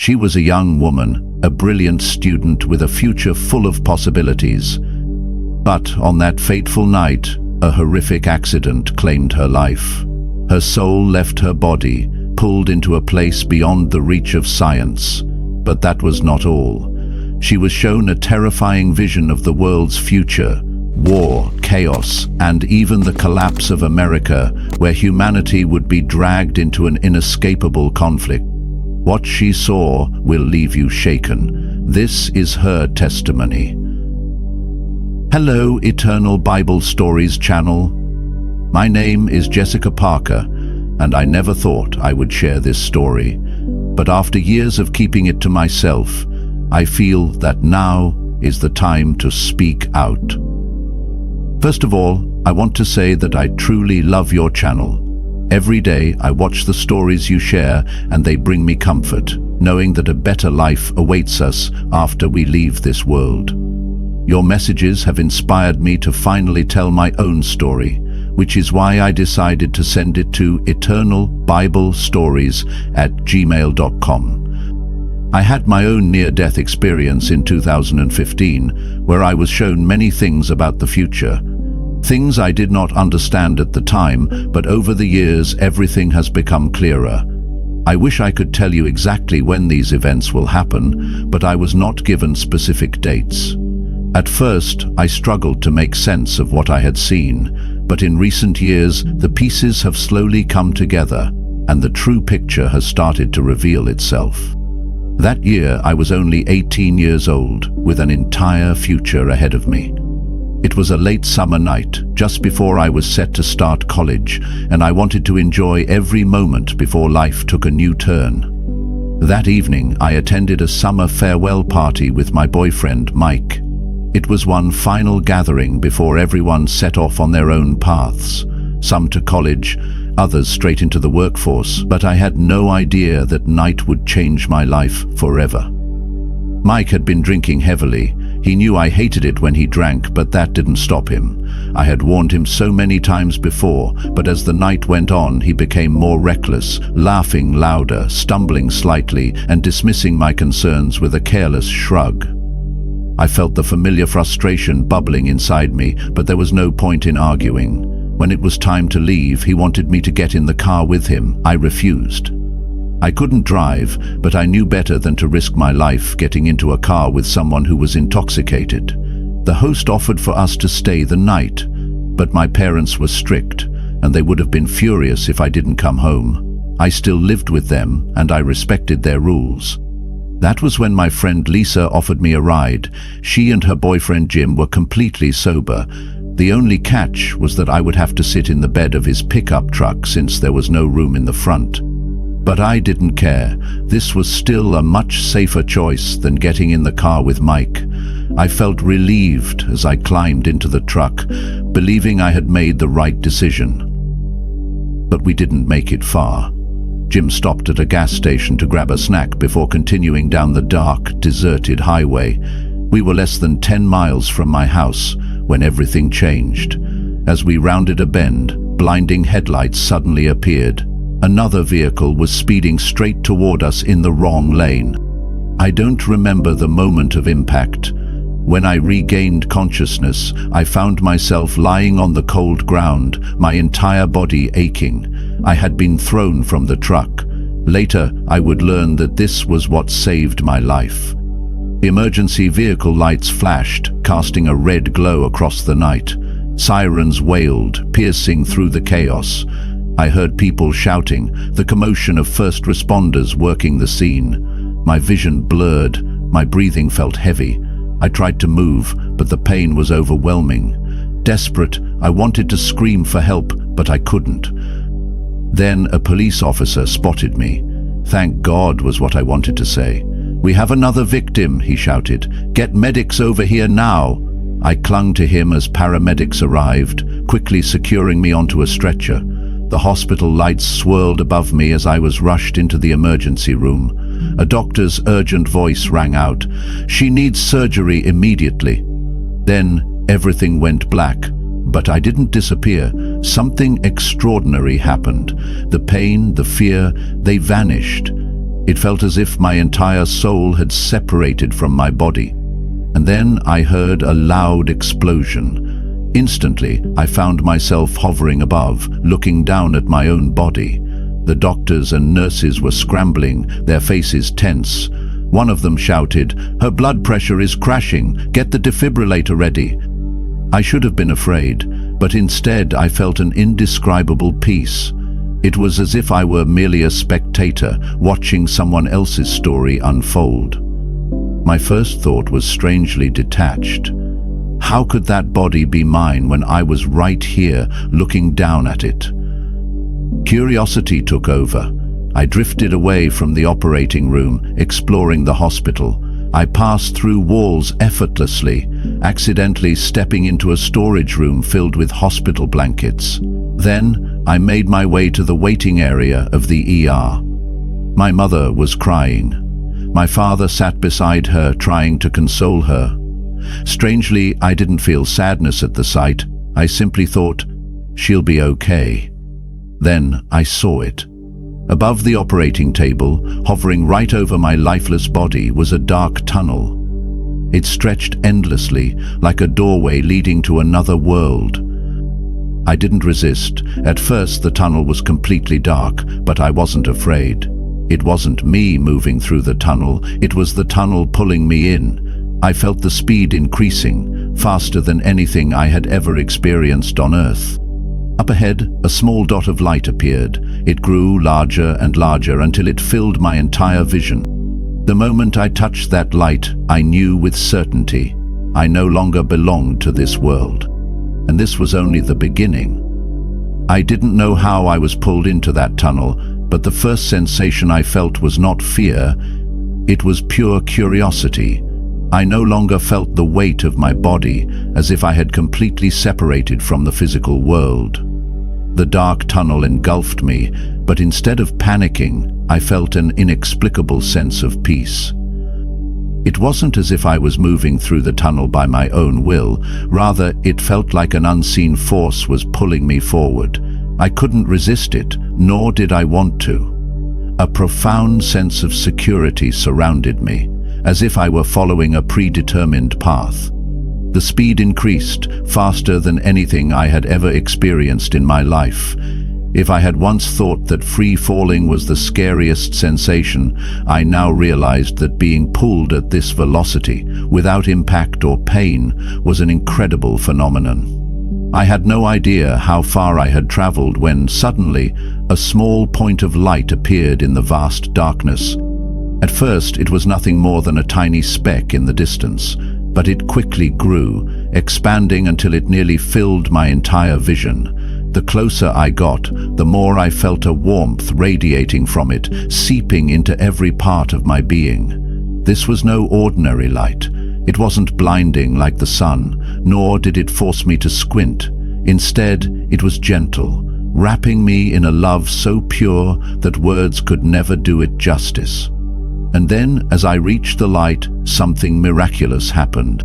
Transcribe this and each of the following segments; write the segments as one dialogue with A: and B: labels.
A: She was a young woman, a brilliant student with a future full of possibilities. But on that fateful night, a horrific accident claimed her life. Her soul left her body, pulled into a place beyond the reach of science. But that was not all. She was shown a terrifying vision of the world's future, war, chaos, and even the collapse of America, where humanity would be dragged into an inescapable conflict. What she saw will leave you shaken. This is her testimony. Hello, Eternal Bible Stories channel. My name is Jessica Parker, and I never thought I would share this story. But after years of keeping it to myself, I feel that now is the time to speak out. First of all, I want to say that I truly love your channel. Every day I watch the stories you share and they bring me comfort, knowing that a better life awaits us after we leave this world. Your messages have inspired me to finally tell my own story, which is why I decided to send it to eternalbiblestories@gmail.com. I had my own near-death experience in 2015, where I was shown many things about the future. Things I did not understand at the time, but over the years everything has become clearer. I wish I could tell you exactly when these events will happen, but I was not given specific dates. At first, I struggled to make sense of what I had seen, but in recent years, the pieces have slowly come together, and the true picture has started to reveal itself. That year, I was only 18 years old, with an entire future ahead of me. It was a late summer night, just before I was set to start college, and I wanted to enjoy every moment before life took a new turn. That evening, I attended a summer farewell party with my boyfriend, Mike. It was one final gathering before everyone set off on their own paths, some to college, others straight into the workforce, but I had no idea that night would change my life forever. Mike had been drinking heavily. He knew I hated it when he drank, but that didn't stop him. I had warned him so many times before, but as the night went on, he became more reckless, laughing louder, stumbling slightly, and dismissing my concerns with a careless shrug. I felt the familiar frustration bubbling inside me, but there was no point in arguing. When it was time to leave, he wanted me to get in the car with him. I refused. I couldn't drive, but I knew better than to risk my life getting into a car with someone who was intoxicated. The host offered for us to stay the night, but my parents were strict, and they would have been furious if I didn't come home. I still lived with them, and I respected their rules. That was when my friend Lisa offered me a ride. She and her boyfriend Jim were completely sober. The only catch was that I would have to sit in the bed of his pickup truck since there was no room in the front. But I didn't care. This was still a much safer choice than getting in the car with Mike. I felt relieved as I climbed into the truck, believing I had made the right decision. But we didn't make it far. Jim stopped at a gas station to grab a snack before continuing down the dark, deserted highway. We were less than 10 miles from my house when everything changed. As we rounded a bend, blinding headlights suddenly appeared. Another vehicle was speeding straight toward us in the wrong lane. I don't remember the moment of impact. When I regained consciousness, I found myself lying on the cold ground, my entire body aching. I had been thrown from the truck. Later, I would learn that this was what saved my life. Emergency vehicle lights flashed, casting a red glow across the night. Sirens wailed, piercing through the chaos. I heard people shouting, the commotion of first responders working the scene. My vision blurred, my breathing felt heavy. I tried to move, but the pain was overwhelming. Desperate, I wanted to scream for help, but I couldn't. Then a police officer spotted me. Thank God was what I wanted to say. "We have another victim," he shouted. "Get medics over here now." I clung to him as paramedics arrived, quickly securing me onto a stretcher. The hospital lights swirled above me as I was rushed into the emergency room. A doctor's urgent voice rang out, "She needs surgery immediately." Then everything went black, but I didn't disappear. Something extraordinary happened. The pain, the fear, they vanished. It felt as if my entire soul had separated from my body. And then I heard a loud explosion. Instantly, I found myself hovering above, looking down at my own body. The doctors and nurses were scrambling, their faces tense. One of them shouted, "Her blood pressure is crashing. Get the defibrillator ready." I should have been afraid, but instead I felt an indescribable peace. It was as if I were merely a spectator watching someone else's story unfold. My first thought was strangely detached. How could that body be mine when I was right here looking down at it? Curiosity took over. I drifted away from the operating room, exploring the hospital. I passed through walls effortlessly, accidentally stepping into a storage room filled with hospital blankets. Then I made my way to the waiting area of the ER. My mother was crying. My father sat beside her, trying to console her. Strangely, I didn't feel sadness at the sight. I simply thought, she'll be okay. Then I saw it. Above the operating table, hovering right over my lifeless body, was a dark tunnel. It stretched endlessly, like a doorway leading to another world. I didn't resist. At first, the tunnel was completely dark, but I wasn't afraid. It wasn't me moving through the tunnel, it was the tunnel pulling me in. I felt the speed increasing, faster than anything I had ever experienced on Earth. Up ahead, a small dot of light appeared. It grew larger and larger until it filled my entire vision. The moment I touched that light, I knew with certainty I no longer belonged to this world. And this was only the beginning. I didn't know how I was pulled into that tunnel, but the first sensation I felt was not fear. It was pure curiosity. I no longer felt the weight of my body, as if I had completely separated from the physical world. The dark tunnel engulfed me, but instead of panicking, I felt an inexplicable sense of peace. It wasn't as if I was moving through the tunnel by my own will, rather it felt like an unseen force was pulling me forward. I couldn't resist it, nor did I want to. A profound sense of security surrounded me, as if I were following a predetermined path. The speed increased, faster than anything I had ever experienced in my life. If I had once thought that free falling was the scariest sensation, I now realized that being pulled at this velocity, without impact or pain, was an incredible phenomenon. I had no idea how far I had traveled when, suddenly, a small point of light appeared in the vast darkness. At first, it was nothing more than a tiny speck in the distance, but it quickly grew, expanding until it nearly filled my entire vision. The closer I got, the more I felt a warmth radiating from it, seeping into every part of my being. This was no ordinary light. It wasn't blinding like the sun, nor did it force me to squint. Instead, it was gentle, wrapping me in a love so pure that words could never do it justice. And then, as I reached the light, something miraculous happened.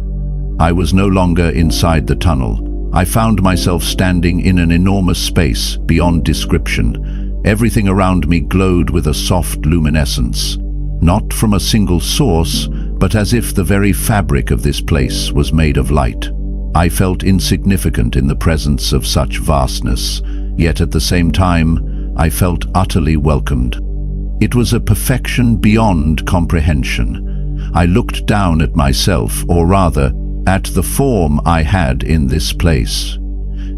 A: I was no longer inside the tunnel. I found myself standing in an enormous space beyond description. Everything around me glowed with a soft luminescence, not from a single source, but as if the very fabric of this place was made of light. I felt insignificant in the presence of such vastness, yet at the same time, I felt utterly welcomed. It was a perfection beyond comprehension. I looked down at myself, or rather, at the form I had in this place.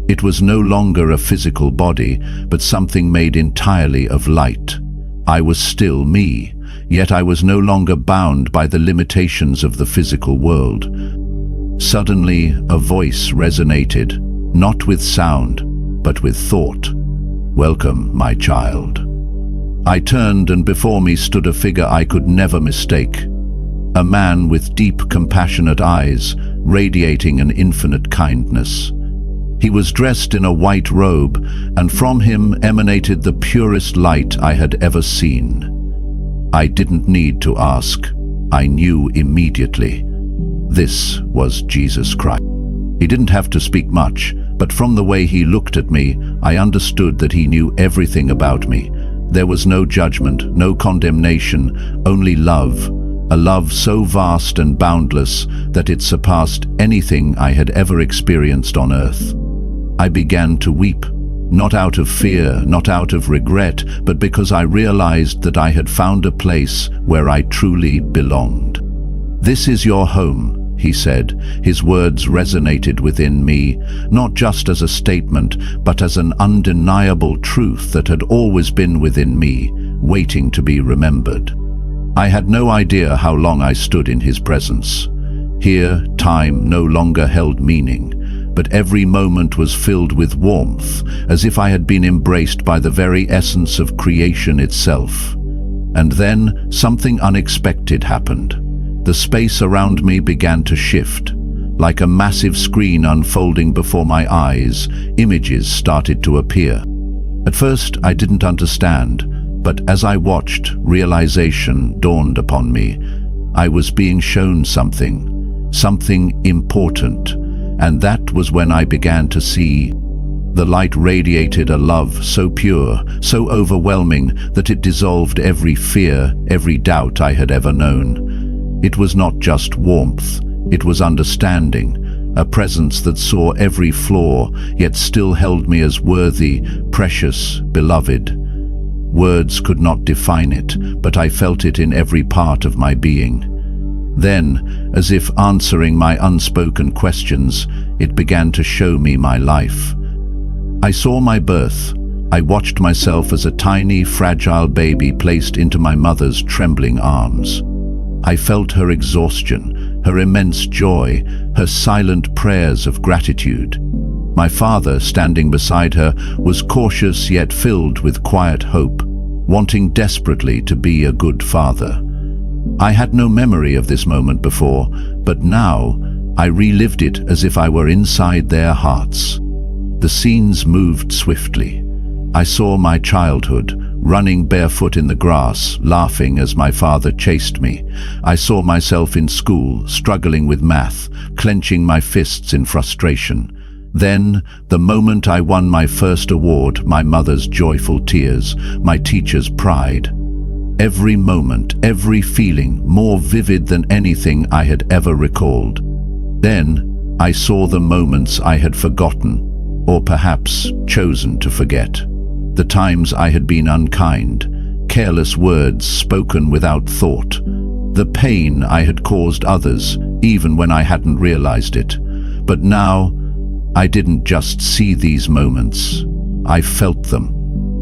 A: It was no longer a physical body, but something made entirely of light. I was still me, yet I was no longer bound by the limitations of the physical world. Suddenly, a voice resonated, not with sound, but with thought. "Welcome, my child." I turned, and before me stood a figure I could never mistake. A man with deep, compassionate eyes, radiating an infinite kindness. He was dressed in a white robe, and from him emanated the purest light I had ever seen. I didn't need to ask. I knew immediately. This was Jesus Christ. He didn't have to speak much, but from the way he looked at me, I understood that he knew everything about me. There was no judgment, no condemnation, only love. A love so vast and boundless that it surpassed anything I had ever experienced on earth. I began to weep, not out of fear, not out of regret, but because I realized that I had found a place where I truly belonged. "This is your home," he said. His words resonated within me, not just as a statement, but as an undeniable truth that had always been within me, waiting to be remembered. I had no idea how long I stood in his presence. Here, time no longer held meaning, but every moment was filled with warmth, as if I had been embraced by the very essence of creation itself. And then something unexpected happened. The space around me began to shift. Like a massive screen unfolding before my eyes, images started to appear. At first, I didn't understand, but as I watched, realization dawned upon me. I was being shown something important, and that was when I began to see. The light radiated a love so pure, so overwhelming, that it dissolved every fear, every doubt I had ever known. It was not just warmth, it was understanding, a presence that saw every flaw, yet still held me as worthy, precious, beloved. Words could not define it, but I felt it in every part of my being. Then, as if answering my unspoken questions, it began to show me my life. I saw my birth. I watched myself as a tiny, fragile baby placed into my mother's trembling arms. I felt her exhaustion, her immense joy, her silent prayers of gratitude. My father, standing beside her, was cautious yet filled with quiet hope, wanting desperately to be a good father. I had no memory of this moment before, but now I relived it as if I were inside their hearts. The scenes moved swiftly. I saw my childhood, running barefoot in the grass, laughing as my father chased me. I saw myself in school, struggling with math, clenching my fists in frustration. Then, the moment I won my first award, my mother's joyful tears, my teacher's pride. Every moment, every feeling, more vivid than anything I had ever recalled. Then, I saw the moments I had forgotten, or perhaps chosen to forget. The times I had been unkind, careless words spoken without thought. The pain I had caused others, even when I hadn't realized it. But now, I didn't just see these moments, I felt them.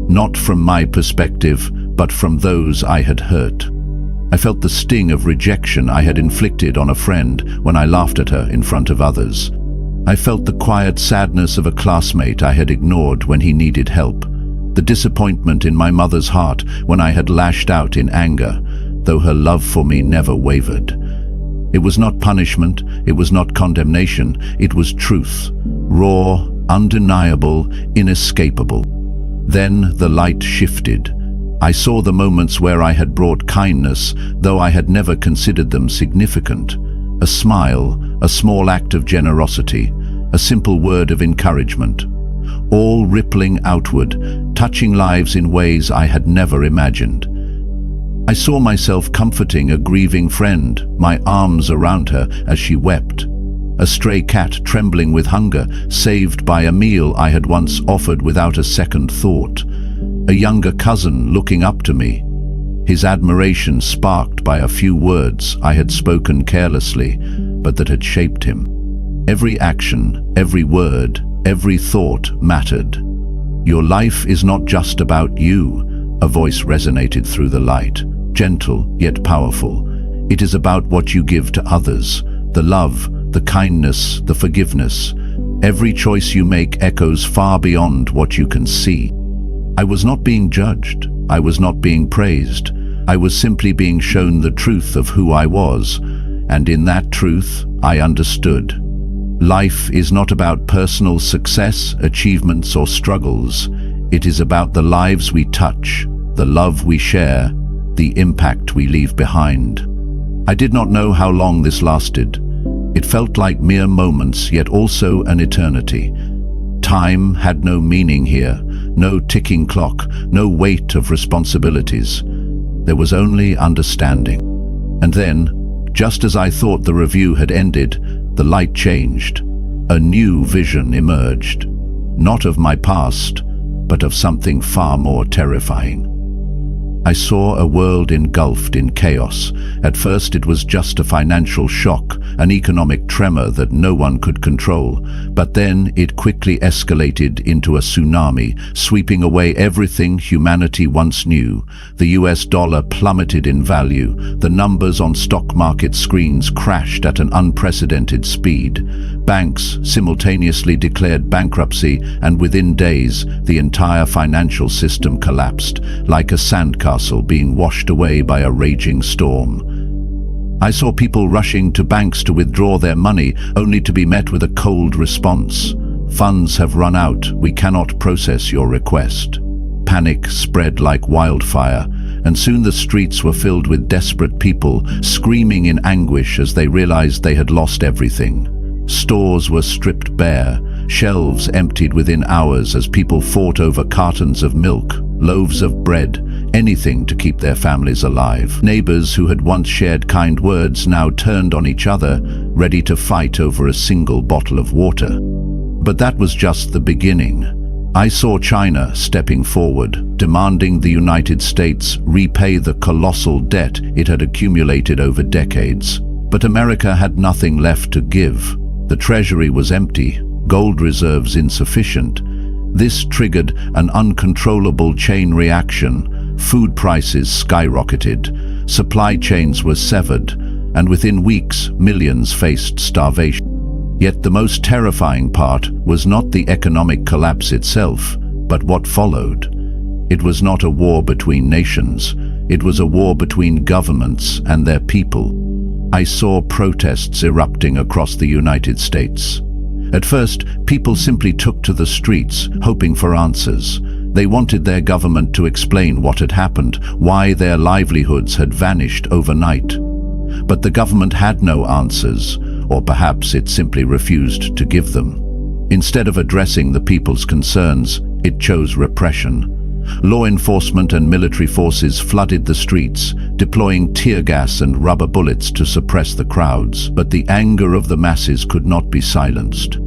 A: Not from my perspective, but from those I had hurt. I felt the sting of rejection I had inflicted on a friend when I laughed at her in front of others. I felt the quiet sadness of a classmate I had ignored when he needed help. The disappointment in my mother's heart when I had lashed out in anger, though her love for me never wavered. It was not punishment, it was not condemnation, it was truth. Raw, undeniable, inescapable. Then the light shifted. I saw the moments where I had brought kindness, though I had never considered them significant. A smile, a small act of generosity, a simple word of encouragement. All rippling outward, touching lives in ways I had never imagined. I saw myself comforting a grieving friend, my arms around her as she wept. A stray cat trembling with hunger, saved by a meal I had once offered without a second thought. A younger cousin looking up to me, his admiration sparked by a few words I had spoken carelessly, but that had shaped him. Every action, every word, every thought mattered. "Your life is not just about you," a voice resonated through the light, gentle yet powerful. "It is about what you give to others, the love, the kindness, the forgiveness. Every choice you make echoes far beyond what you can see." I was not being judged. I was not being praised. I was simply being shown the truth of who I was, and in that truth, I understood. Life is not about personal success, achievements, or struggles. It is about the lives we touch, the love we share, the impact we leave behind. I did not know how long this lasted. It felt like mere moments, yet also an eternity. Time had no meaning here. no ticking clock, no weight of responsibilities. There was only understanding. And then, just as I thought the review had ended, the light changed. A new vision emerged. Not of my past, but of something far more terrifying. I saw a world engulfed in chaos. At first it was just a financial shock, an economic tremor that no one could control. But then it quickly escalated into a tsunami, sweeping away everything humanity once knew. The US dollar plummeted in value. The numbers on stock market screens crashed at an unprecedented speed. Banks simultaneously declared bankruptcy, and within days, the entire financial system collapsed, like a sandcastle being washed away by a raging storm. I saw people rushing to banks to withdraw their money, only to be met with a cold response. Funds have run out, we cannot process your request. Panic spread like wildfire, and soon the streets were filled with desperate people, screaming in anguish as they realized they had lost everything. Stores were stripped bare, shelves emptied within hours as people fought over cartons of milk, loaves of bread, anything to keep their families alive. Neighbors who had once shared kind words now turned on each other, ready to fight over a single bottle of water. But that was just the beginning. I saw China stepping forward, demanding the United States repay the colossal debt it had accumulated over decades. But America had nothing left to give. The treasury was empty, gold reserves insufficient. This triggered an uncontrollable chain reaction. Food prices skyrocketed, supply chains were severed, and within weeks, millions faced starvation. Yet the most terrifying part was not the economic collapse itself, but what followed. It was not a war between nations, it was a war between governments and their people. I saw protests erupting across the United States. At first, people simply took to the streets, hoping for answers. They wanted their government to explain what had happened, why their livelihoods had vanished overnight. But the government had no answers, or perhaps it simply refused to give them. Instead of addressing the people's concerns, it chose repression. Law enforcement and military forces flooded the streets, deploying tear gas and rubber bullets to suppress the crowds. But the anger of the masses could not be silenced.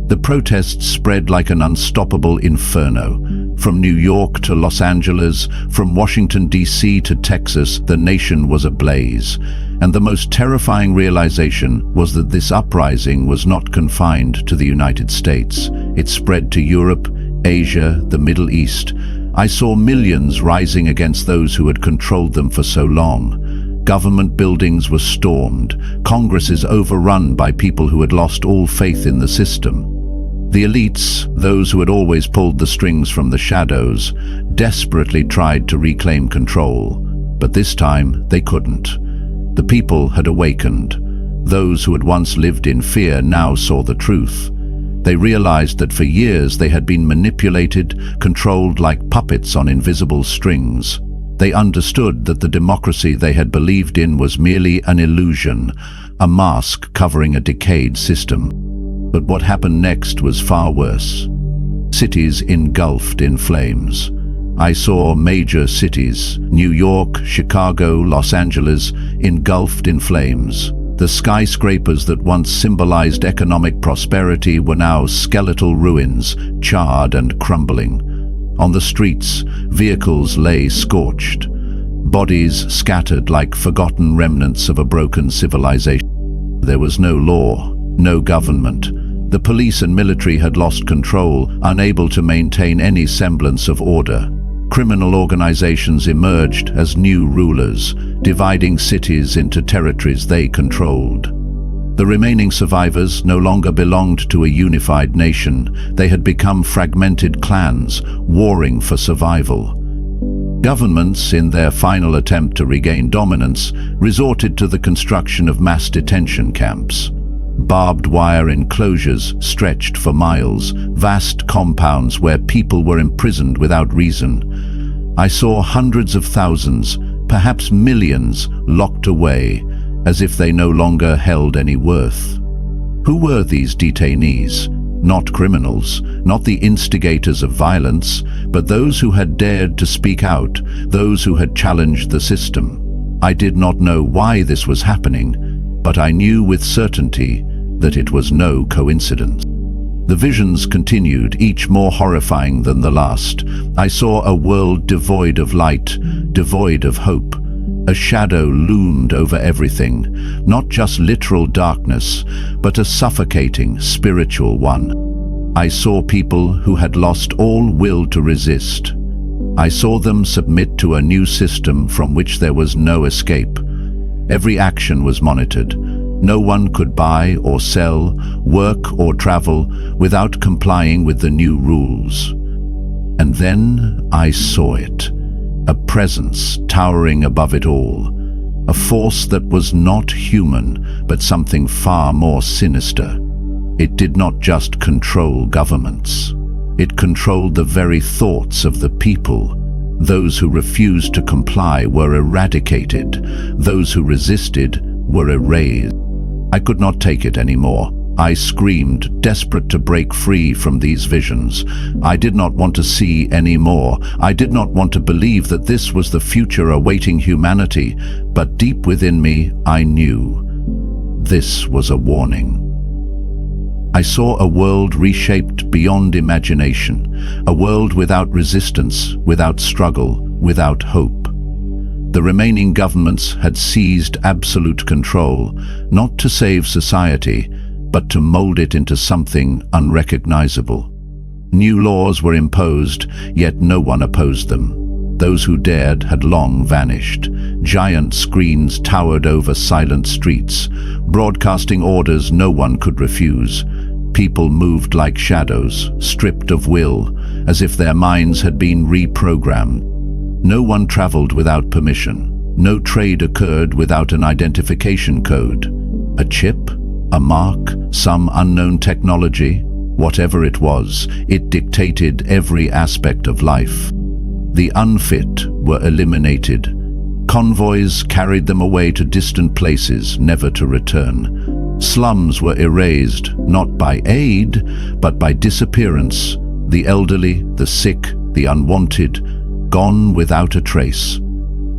A: The protests spread like an unstoppable inferno. From New York to Los Angeles, from Washington, D.C. to Texas, the nation was ablaze. And the most terrifying realization was that this uprising was not confined to the United States. It spread to Europe, Asia, the Middle East. I saw millions rising against those who had controlled them for so long. Government buildings were stormed, Congresses overrun by people who had lost all faith in the system. The elites, those who had always pulled the strings from the shadows, desperately tried to reclaim control. But this time, they couldn't. The people had awakened. Those who had once lived in fear now saw the truth. They realized that for years they had been manipulated, controlled like puppets on invisible strings. They understood that the democracy they had believed in was merely an illusion, a mask covering a decayed system. But what happened next was far worse. Cities engulfed in flames. I saw major cities, New York, Chicago, Los Angeles, engulfed in flames. The skyscrapers that once symbolized economic prosperity were now skeletal ruins, charred and crumbling. On the streets, vehicles lay scorched, bodies scattered like forgotten remnants of a broken civilization. There was no law, no government. The police and military had lost control, unable to maintain any semblance of order. Criminal organizations emerged as new rulers, dividing cities into territories they controlled. The remaining survivors no longer belonged to a unified nation. They had become fragmented clans, warring for survival. Governments, in their final attempt to regain dominance, resorted to the construction of mass detention camps. Barbed wire enclosures stretched for miles, vast compounds where people were imprisoned without reason. I saw hundreds of thousands, perhaps millions, locked away, as if they no longer held any worth. Who were these detainees? Not criminals, not the instigators of violence, but those who had dared to speak out, those who had challenged the system. I did not know why this was happening, but I knew with certainty that it was no coincidence. The visions continued, each more horrifying than the last. I saw a world devoid of light, devoid of hope. A shadow loomed over everything, not just literal darkness, but a suffocating spiritual one. I saw people who had lost all will to resist. I saw them submit to a new system from which there was no escape. Every action was monitored. No one could buy or sell, work or travel without complying with the new rules. And then I saw it. A presence towering above it all. A force that was not human, but something far more sinister. It did not just control governments. It controlled the very thoughts of the people. Those who refused to comply were eradicated. Those who resisted were erased. I could not take it anymore. I screamed, desperate to break free from these visions. I did not want to see any more. I did not want to believe that this was the future awaiting humanity, but deep within me, I knew. This was a warning. I saw a world reshaped beyond imagination, a world without resistance, without struggle, without hope. The remaining governments had seized absolute control, not to save society, but to mold it into something unrecognizable. New laws were imposed, yet no one opposed them. Those who dared had long vanished. Giant screens towered over silent streets, broadcasting orders no one could refuse. People moved like shadows, stripped of will, as if their minds had been reprogrammed. No one traveled without permission. No trade occurred without an identification code. A chip? A mark? Some unknown technology? Whatever it was, it dictated every aspect of life. The unfit were eliminated. Convoys carried them away to distant places, never to return. Slums were erased, not by aid, but by disappearance. The elderly, the sick, the unwanted, gone without a trace.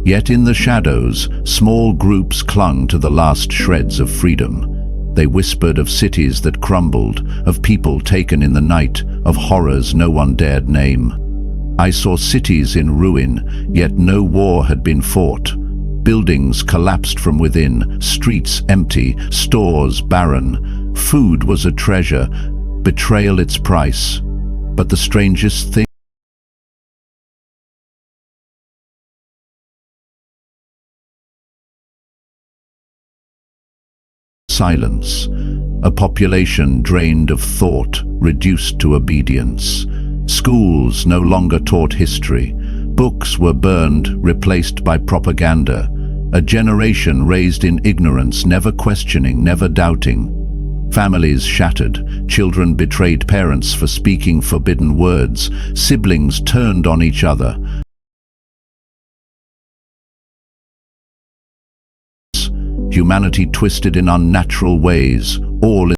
A: Yet in the shadows, small groups clung to the last shreds of freedom. They whispered of cities that crumbled, of people taken in the night, of horrors no one dared name. I saw cities in ruin, yet no war had been fought. Buildings collapsed from within, streets empty, stores barren. Food was a treasure, betrayal its price. But the strangest thing, silence. A population drained of thought, reduced to obedience. Schools no longer taught history. Books were burned, replaced by propaganda. A generation raised in ignorance, never questioning, never doubting. Families shattered. Children betrayed parents for speaking forbidden words. Siblings turned on each other. Humanity twisted in unnatural ways, all